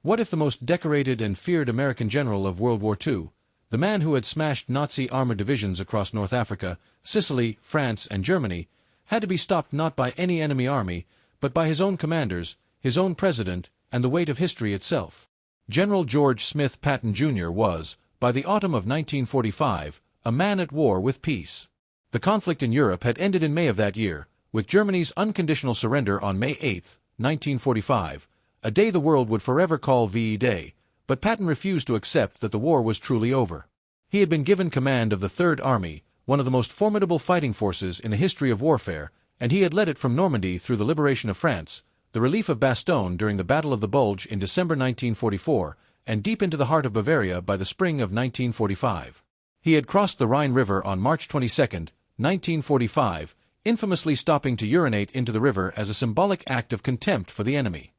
What if the most decorated and feared American general of World War II, the man who had smashed Nazi armored divisions across North Africa, Sicily, France, and Germany, had to be stopped not by any enemy army, but by his own commanders, his own president, and the weight of history itself? General George Smith Patton, Jr. was, by the autumn of 1945, a man at war with peace. The conflict in Europe had ended in May of that year, with Germany's unconditional surrender on May 8, 1945, a day the world would forever call VE Day, but Patton refused to accept that the war was truly over. He had been given command of the Third Army, one of the most formidable fighting forces in the history of warfare, and he had led it from Normandy through the liberation of France, the relief of Bastogne during the Battle of the Bulge in December 1944, and deep into the heart of Bavaria by the spring of 1945. He had crossed the Rhine River on March 22, 1945, infamously stopping to urinate into the river as a symbolic act of contempt for the enemy.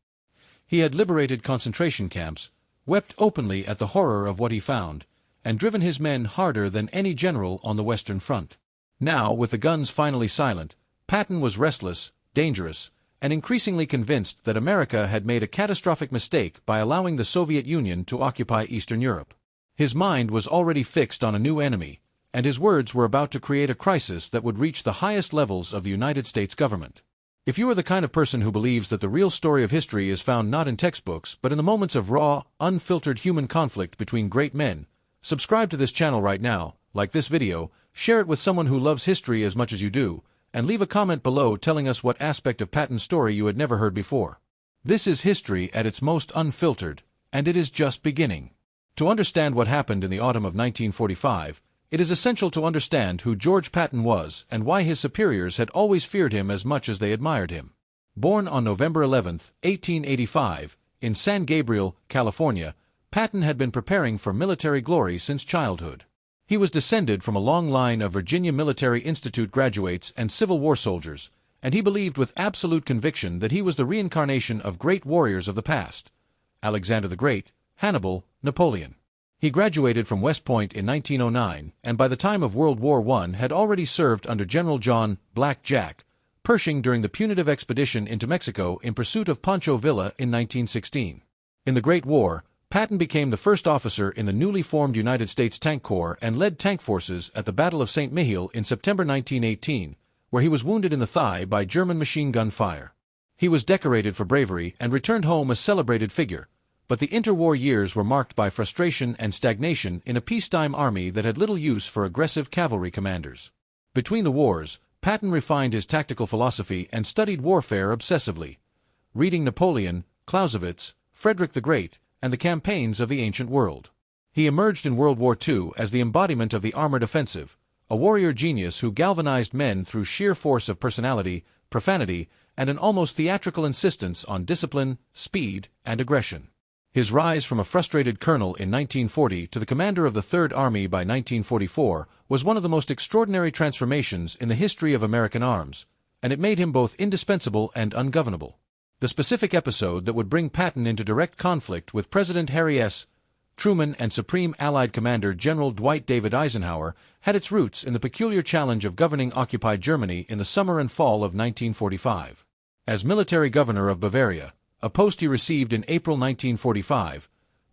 He had liberated concentration camps, wept openly at the horror of what he found, and driven his men harder than any general on the Western Front. Now, with the guns finally silent, Patton was restless, dangerous, and increasingly convinced that America had made a catastrophic mistake by allowing the Soviet Union to occupy Eastern Europe. His mind was already fixed on a new enemy, and his words were about to create a crisis that would reach the highest levels of the United States government. If you are the kind of person who believes that the real story of history is found not in textbooks but in the moments of raw, unfiltered human conflict between great men, subscribe to this channel right now, like this video, share it with someone who loves history as much as you do, and leave a comment below telling us what aspect of Patton's story you had never heard before. This is history at its most unfiltered, and it is just beginning. To understand what happened in the autumn of 1945, it is essential to understand who George Patton was and why his superiors had always feared him as much as they admired him. Born on November 11, 1885, in San Gabriel, California, Patton had been preparing for military glory since childhood. He was descended from a long line of Virginia Military Institute graduates and Civil War soldiers, and he believed with absolute conviction that he was the reincarnation of great warriors of the past: Alexander the Great, Hannibal, Napoleon. He graduated from West Point in 1909, and by the time of World War I had already served under General John "Black Jack" Pershing during the punitive expedition into Mexico in pursuit of Pancho Villa in 1916. In the Great War, Patton became the first officer in the newly formed United States Tank Corps and led tank forces at the Battle of St. Mihiel in September 1918, where he was wounded in the thigh by German machine gun fire. He was decorated for bravery and returned home a celebrated figure, but the interwar years were marked by frustration and stagnation in a peacetime army that had little use for aggressive cavalry commanders. Between the wars, Patton refined his tactical philosophy and studied warfare obsessively, reading Napoleon, Clausewitz, Frederick the Great, and the campaigns of the ancient world. He emerged in World War II as the embodiment of the armored offensive, a warrior genius who galvanized men through sheer force of personality, profanity, and an almost theatrical insistence on discipline, speed, and aggression. His rise from a frustrated colonel in 1940 to the commander of the Third Army by 1944 was one of the most extraordinary transformations in the history of American arms, and it made him both indispensable and ungovernable. The specific episode that would bring Patton into direct conflict with President Harry S. Truman and Supreme Allied Commander General Dwight David Eisenhower had its roots in the peculiar challenge of governing occupied Germany in the summer and fall of 1945. As military governor of Bavaria, a post he received in April 1945,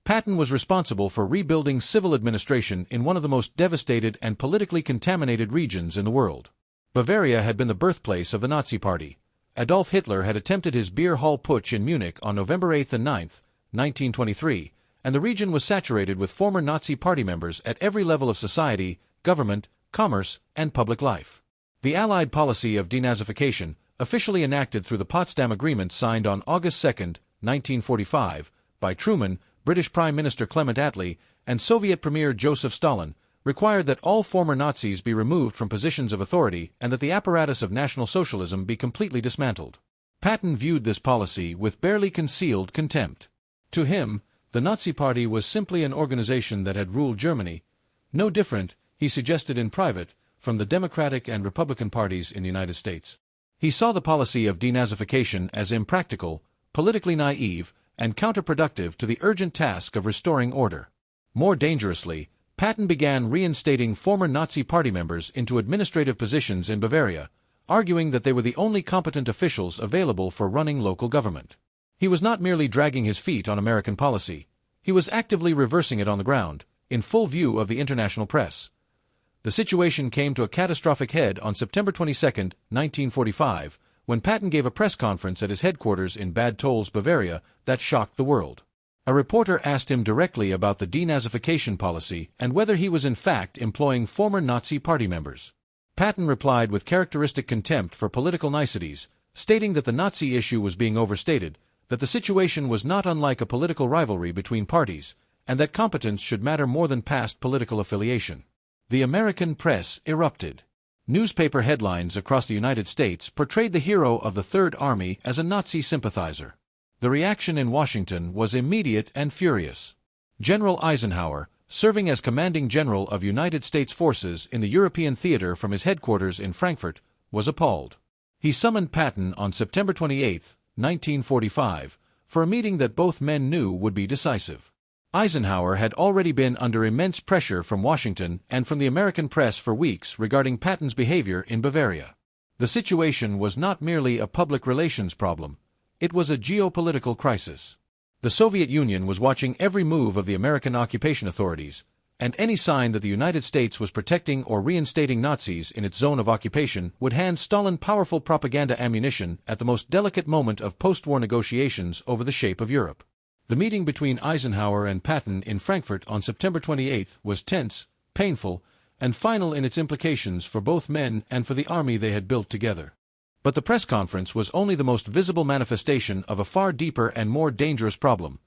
Patton was responsible for rebuilding civil administration in one of the most devastated and politically contaminated regions in the world. Bavaria had been the birthplace of the Nazi Party. Adolf Hitler had attempted his beer hall putsch in Munich on November 8 and 9, 1923, and the region was saturated with former Nazi Party members at every level of society, government, commerce, and public life. The Allied policy of denazification, officially enacted through the Potsdam Agreement signed on August 2, 1945, by Truman, British Prime Minister Clement Attlee, and Soviet Premier Joseph Stalin, required that all former Nazis be removed from positions of authority and that the apparatus of National Socialism be completely dismantled. Patton viewed this policy with barely concealed contempt. To him, the Nazi Party was simply an organization that had ruled Germany, no different, he suggested in private, from the Democratic and Republican parties in the United States. He saw the policy of denazification as impractical, politically naive, and counterproductive to the urgent task of restoring order. More dangerously, Patton began reinstating former Nazi Party members into administrative positions in Bavaria, arguing that they were the only competent officials available for running local government. He was not merely dragging his feet on American policy. He was actively reversing it on the ground, in full view of the international press. The situation came to a catastrophic head on September 22, 1945, when Patton gave a press conference at his headquarters in Bad Tolz, Bavaria, that shocked the world. A reporter asked him directly about the denazification policy and whether he was in fact employing former Nazi party members. Patton replied with characteristic contempt for political niceties, stating that the Nazi issue was being overstated, that the situation was not unlike a political rivalry between parties, and that competence should matter more than past political affiliation. The American press erupted. Newspaper headlines across the United States portrayed the hero of the Third Army as a Nazi sympathizer. The reaction in Washington was immediate and furious. General Eisenhower, serving as commanding general of United States forces in the European theater from his headquarters in Frankfurt, was appalled. He summoned Patton on September 28, 1945, for a meeting that both men knew would be decisive. Eisenhower had already been under immense pressure from Washington and from the American press for weeks regarding Patton's behavior in Bavaria. The situation was not merely a public relations problem, it was a geopolitical crisis. The Soviet Union was watching every move of the American occupation authorities, and any sign that the United States was protecting or reinstating Nazis in its zone of occupation would hand Stalin powerful propaganda ammunition at the most delicate moment of post-war negotiations over the shape of Europe. The meeting between Eisenhower and Patton in Frankfurt on September 28 was tense, painful, and final in its implications for both men and for the army they had built together. But the press conference was only the most visible manifestation of a far deeper and more dangerous problem: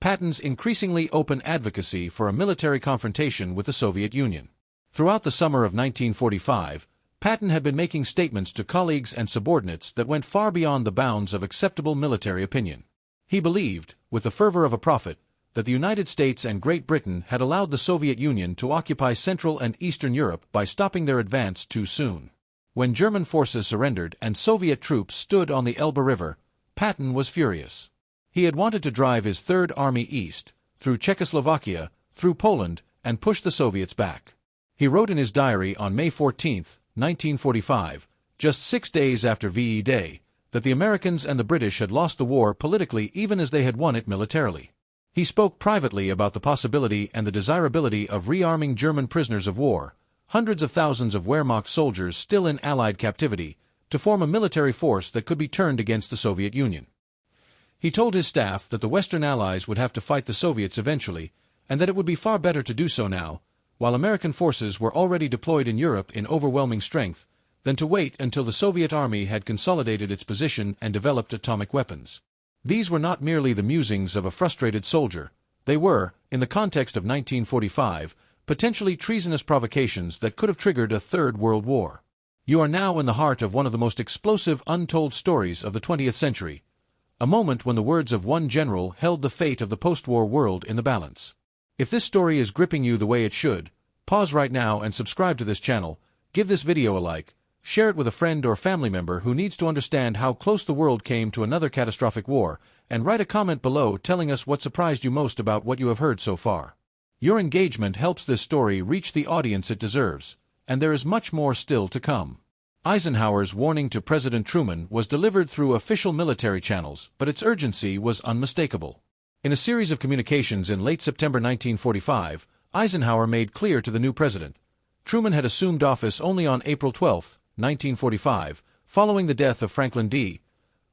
Patton's increasingly open advocacy for a military confrontation with the Soviet Union. Throughout the summer of 1945, Patton had been making statements to colleagues and subordinates that went far beyond the bounds of acceptable military opinion. He believed, with the fervor of a prophet, that the United States and Great Britain had allowed the Soviet Union to occupy Central and Eastern Europe by stopping their advance too soon. When German forces surrendered and Soviet troops stood on the Elbe River, Patton was furious. He had wanted to drive his Third Army east, through Czechoslovakia, through Poland, and push the Soviets back. He wrote in his diary on May 14, 1945, just 6 days after VE Day, that the Americans and the British had lost the war politically even as they had won it militarily. He spoke privately about the possibility and the desirability of rearming German prisoners of war, hundreds of thousands of Wehrmacht soldiers still in Allied captivity, to form a military force that could be turned against the Soviet Union. He told his staff that the Western Allies would have to fight the Soviets eventually, and that it would be far better to do so now, while American forces were already deployed in Europe in overwhelming strength, than to wait until the Soviet army had consolidated its position and developed atomic weapons. These were not merely the musings of a frustrated soldier, they were, in the context of 1945, potentially treasonous provocations that could have triggered a Third World War. You are now in the heart of one of the most explosive untold stories of the 20th century, a moment when the words of one general held the fate of the post-war world in the balance. If this story is gripping you the way it should, pause right now and subscribe to this channel, give this video a like, share it with a friend or family member who needs to understand how close the world came to another catastrophic war, and write a comment below telling us what surprised you most about what you have heard so far. Your engagement helps this story reach the audience it deserves, and there is much more still to come. Eisenhower's warning to President Truman was delivered through official military channels, but its urgency was unmistakable. In a series of communications in late September 1945, Eisenhower made clear to the new president: Truman had assumed office only on April 12, 1945, following the death of Franklin D.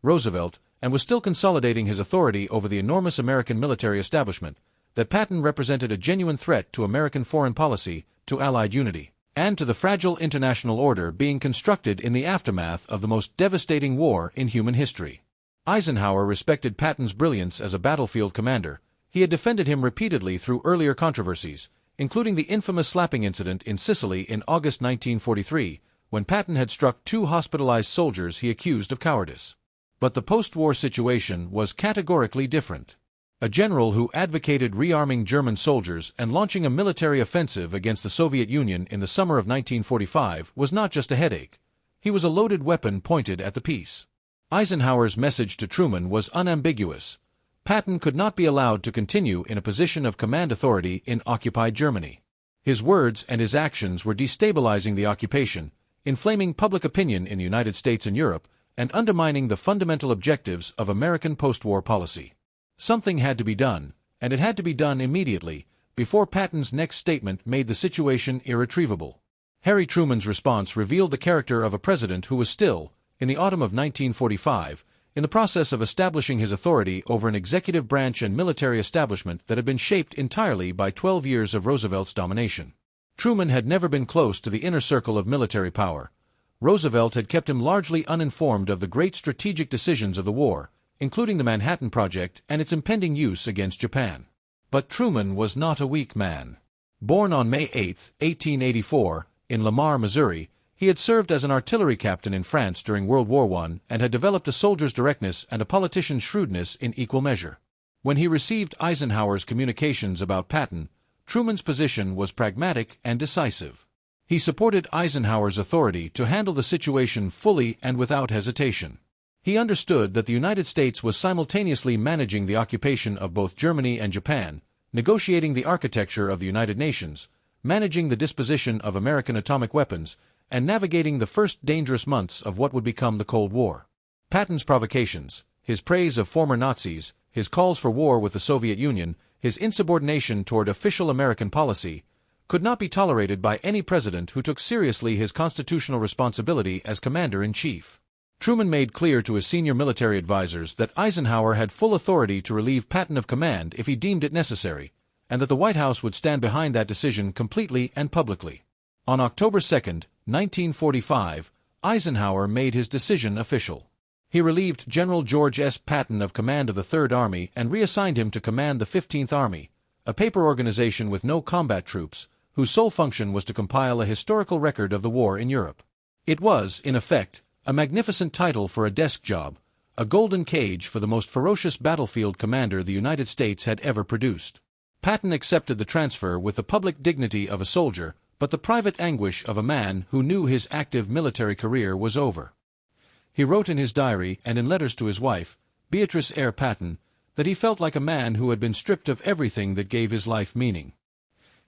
Roosevelt, and was still consolidating his authority over the enormous American military establishment, that Patton represented a genuine threat to American foreign policy, to Allied unity, and to the fragile international order being constructed in the aftermath of the most devastating war in human history. Eisenhower respected Patton's brilliance as a battlefield commander. He had defended him repeatedly through earlier controversies, including the infamous slapping incident in Sicily in August 1943, when Patton had struck 2 hospitalized soldiers he accused of cowardice. But the post-war situation was categorically different. A general who advocated rearming German soldiers and launching a military offensive against the Soviet Union in the summer of 1945 was not just a headache. He was a loaded weapon pointed at the peace. Eisenhower's message to Truman was unambiguous. Patton could not be allowed to continue in a position of command authority in occupied Germany. His words and his actions were destabilizing the occupation, inflaming public opinion in the United States and Europe, and undermining the fundamental objectives of American post-war policy. Something had to be done, and it had to be done immediately, before Patton's next statement made the situation irretrievable. Harry Truman's response revealed the character of a president who was still, in the autumn of 1945, in the process of establishing his authority over an executive branch and military establishment that had been shaped entirely by 12 years of Roosevelt's domination. Truman had never been close to the inner circle of military power. Roosevelt had kept him largely uninformed of the great strategic decisions of the war, including the Manhattan Project and its impending use against Japan. But Truman was not a weak man. Born on May 8, 1884, in Lamar, Missouri, he had served as an artillery captain in France during World War I and had developed a soldier's directness and a politician's shrewdness in equal measure. When he received Eisenhower's communications about Patton, Truman's position was pragmatic and decisive. He supported Eisenhower's authority to handle the situation fully and without hesitation. He understood that the United States was simultaneously managing the occupation of both Germany and Japan, negotiating the architecture of the United Nations, managing the disposition of American atomic weapons, and navigating the first dangerous months of what would become the Cold War. Patton's provocations, his praise of former Nazis, his calls for war with the Soviet Union, his insubordination toward official American policy, could not be tolerated by any president who took seriously his constitutional responsibility as commander-in-chief. Truman made clear to his senior military advisers that Eisenhower had full authority to relieve Patton of command if he deemed it necessary, and that the White House would stand behind that decision completely and publicly. On October 2, 1945, Eisenhower made his decision official. He relieved General George S. Patton of command of the Third Army and reassigned him to command the 15th Army, a paper organization with no combat troops, whose sole function was to compile a historical record of the war in Europe. It was, in effect, a magnificent title for a desk job, a golden cage for the most ferocious battlefield commander the United States had ever produced. Patton accepted the transfer with the public dignity of a soldier, but the private anguish of a man who knew his active military career was over. He wrote in his diary and in letters to his wife, Beatrice Eyre Patton, that he felt like a man who had been stripped of everything that gave his life meaning.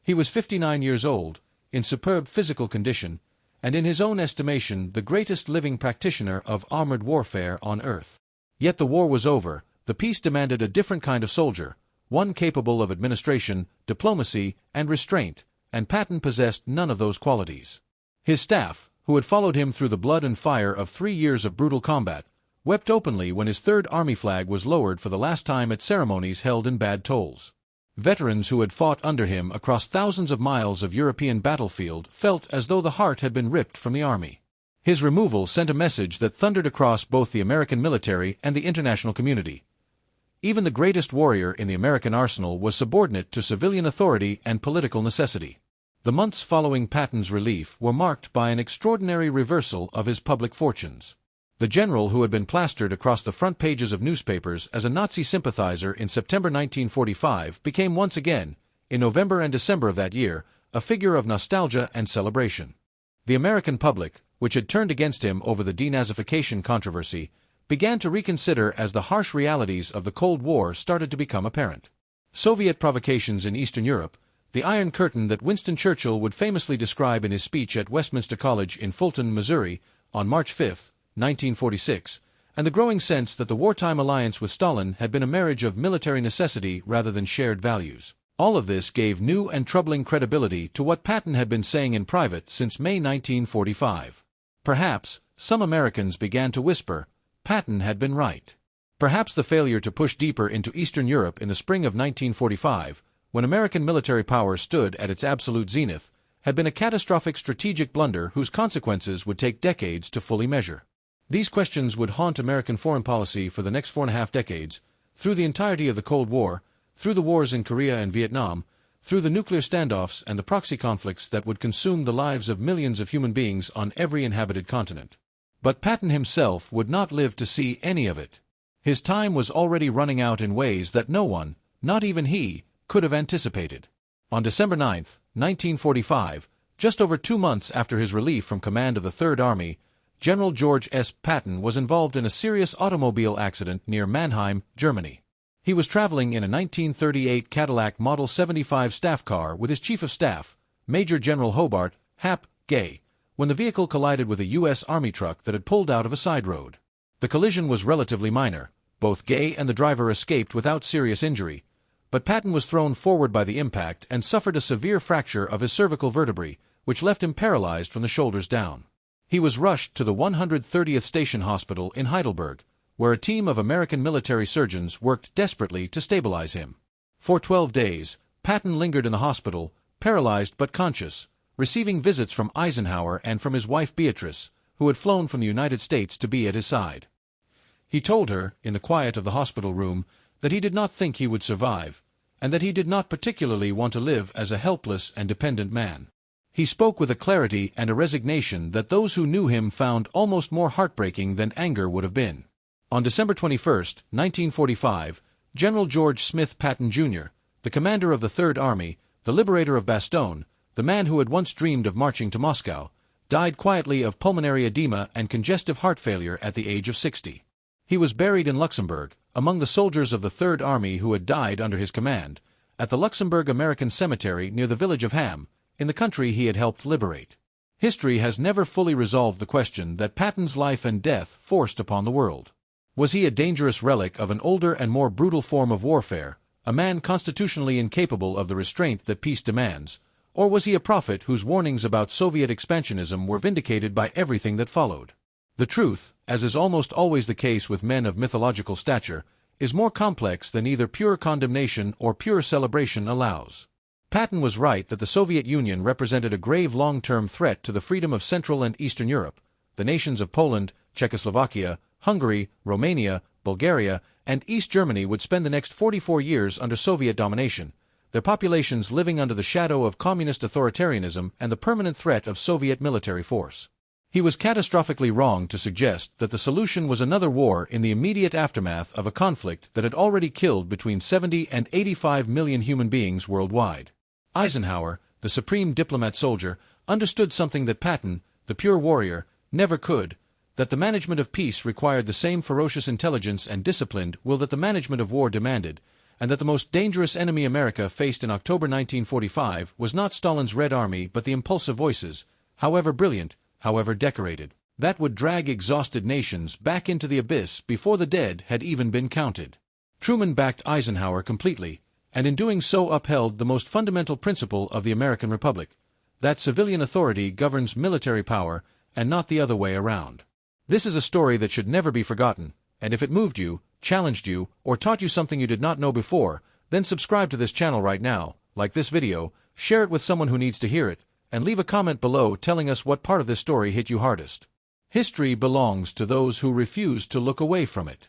He was 59 years old, in superb physical condition, and in his own estimation the greatest living practitioner of armored warfare on earth. Yet the war was over, the peace demanded a different kind of soldier, one capable of administration, diplomacy, and restraint, and Patton possessed none of those qualities. His staff, who had followed him through the blood and fire of 3 years of brutal combat, wept openly when his Third Army flag was lowered for the last time at ceremonies held in Bad Tolls. Veterans who had fought under him across thousands of miles of European battlefield felt as though the heart had been ripped from the army. His removal sent a message that thundered across both the American military and the international community. Even the greatest warrior in the American arsenal was subordinate to civilian authority and political necessity. The months following Patton's relief were marked by an extraordinary reversal of his public fortunes. The general who had been plastered across the front pages of newspapers as a Nazi sympathizer in September 1945 became once again, in November and December of that year, a figure of nostalgia and celebration. The American public, which had turned against him over the denazification controversy, began to reconsider as the harsh realities of the Cold War started to become apparent. Soviet provocations in Eastern Europe, the Iron Curtain that Winston Churchill would famously describe in his speech at Westminster College in Fulton, Missouri, on March 5, 1946, and the growing sense that the wartime alliance with Stalin had been a marriage of military necessity rather than shared values. All of this gave new and troubling credibility to what Patton had been saying in private since May 1945. Perhaps, some Americans began to whisper, Patton had been right. Perhaps the failure to push deeper into Eastern Europe in the spring of 1945, when American military power stood at its absolute zenith, had been a catastrophic strategic blunder whose consequences would take decades to fully measure. These questions would haunt American foreign policy for the next 4.5 decades, through the entirety of the Cold War, through the wars in Korea and Vietnam, through the nuclear standoffs and the proxy conflicts that would consume the lives of millions of human beings on every inhabited continent. But Patton himself would not live to see any of it. His time was already running out in ways that no one, not even he, could have anticipated. On December 9, 1945, just over 2 months after his relief from command of the Third Army, General George S. Patton was involved in a serious automobile accident near Mannheim, Germany. He was traveling in a 1938 Cadillac Model 75 staff car with his Chief of Staff, Major General Hobart, Hap, Gay, when the vehicle collided with a U.S. Army truck that had pulled out of a side road. The collision was relatively minor. Both Gay and the driver escaped without serious injury, but Patton was thrown forward by the impact and suffered a severe fracture of his cervical vertebrae, which left him paralyzed from the shoulders down. He was rushed to the 130th Station Hospital in Heidelberg, where a team of American military surgeons worked desperately to stabilize him. For 12 days, Patton lingered in the hospital, paralyzed but conscious, receiving visits from Eisenhower and from his wife Beatrice, who had flown from the United States to be at his side. He told her, in the quiet of the hospital room, that he did not think he would survive, and that he did not particularly want to live as a helpless and dependent man. He spoke with a clarity and a resignation that those who knew him found almost more heartbreaking than anger would have been. On December 21, 1945, General George Smith Patton, Jr., the commander of the Third Army, the liberator of Bastogne, the man who had once dreamed of marching to Moscow, died quietly of pulmonary edema and congestive heart failure at the age of 60. He was buried in Luxembourg, among the soldiers of the Third Army who had died under his command, at the Luxembourg American Cemetery near the village of Ham, in the country he had helped liberate. History has never fully resolved the question that Patton's life and death forced upon the world. Was he a dangerous relic of an older and more brutal form of warfare, a man constitutionally incapable of the restraint that peace demands, or was he a prophet whose warnings about Soviet expansionism were vindicated by everything that followed? The truth, as is almost always the case with men of mythological stature, is more complex than either pure condemnation or pure celebration allows. Patton was right that the Soviet Union represented a grave long-term threat to the freedom of Central and Eastern Europe. The nations of Poland, Czechoslovakia, Hungary, Romania, Bulgaria, and East Germany would spend the next 44 years under Soviet domination, their populations living under the shadow of communist authoritarianism and the permanent threat of Soviet military force. He was catastrophically wrong to suggest that the solution was another war in the immediate aftermath of a conflict that had already killed between 70 and 85 million human beings worldwide. Eisenhower, the supreme diplomat-soldier, understood something that Patton, the pure warrior, never could, that the management of peace required the same ferocious intelligence and disciplined will that the management of war demanded, and that the most dangerous enemy America faced in October 1945 was not Stalin's Red Army but the impulsive voices, however brilliant, however decorated, that would drag exhausted nations back into the abyss before the dead had even been counted. Truman backed Eisenhower completely, and in doing so upheld the most fundamental principle of the American Republic, that civilian authority governs military power and not the other way around. This is a story that should never be forgotten, and if it moved you, challenged you, or taught you something you did not know before, then subscribe to this channel right now, like this video, share it with someone who needs to hear it, and leave a comment below telling us what part of this story hit you hardest. History belongs to those who refuse to look away from it.